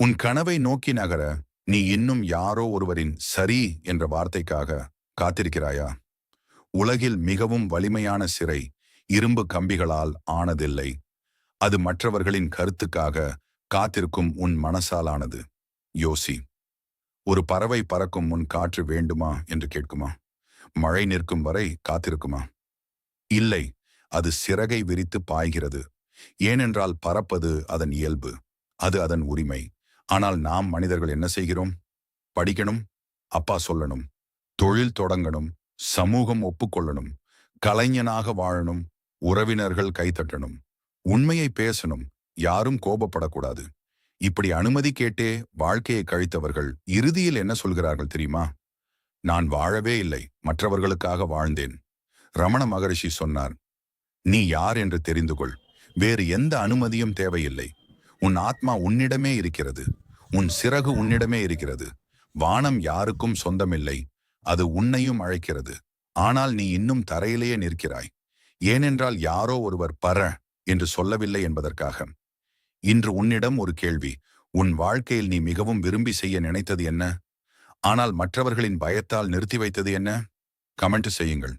உன் கனவை நோக்கி நகர நீ இன்னும் யாரோ ஒருவரின் சரி என்ற வார்த்தைக்காக காத்திருக்கிறாயா? உலகில் மிகவும் வலிமையான சிறை இரும்பு கம்பிகளால் ஆனதில்லை. அது மற்றவர்களின் கருத்துக்காக காத்திருக்கும் உன் மனசால் ஆனது. யோசி. ஒரு பறவை பறக்கும் முன் காற்று வேண்டுமா என்று கேட்குமா? மழை நிற்கும் வரை காத்திருக்குமா? இல்லை. அது சிறகை விரித்து பாய்கிறது. ஏனென்றால் பறப்பது அதன் இயல்பு. அது அதன் உரிமை. ஆனால் நாம் மனிதர்கள் என்ன செய்கிறோம்? படிக்கணும், அப்பா சொல்லணும், தொழில் தொடங்கணும், சமூகம் ஒப்புக்கொள்ளணும், கலைஞனாக வாழணும், உறவினர்கள் கைத்தட்டணும், உண்மையை பேசணும், யாரும் கோபப்படக்கூடாது. இப்படி அனுமதி கேட்டே வாழ்க்கையை கழித்தவர்கள் இறுதியில் என்ன சொல்கிறார்கள் தெரியுமா? நான் வாழவே இல்லை, மற்றவர்களுக்காக வாழ்ந்தேன். ரமண மகரிஷி சொன்னார், நீ யார் என்று தெரிந்து கொள். வேறு எந்த அனுமதியும் தேவையில்லை. உன் ஆத்மா உன்னிடமே இருக்கிறது. உன் சிறகு உன்னிடமே இருக்கிறது. வானம் யாருக்கும் சொந்தமில்லை. அது உன்னையும் அழைக்கிறது. ஆனால் நீ இன்னும் தரையிலேயே நிற்கிறாய். ஏனென்றால் யாரோ ஒருவர் பர என்று சொல்லவில்லை என்பதற்காக. இன்று உன்னிடம் ஒரு கேள்வி. உன் வாழ்க்கையில் நீ மிகவும் விரும்பி செய்ய நினைத்தது என்ன? ஆனால் மற்றவர்களின் பயத்தால் நிறுத்தி வைத்தது என்ன? கமெண்ட் செய்யுங்கள்.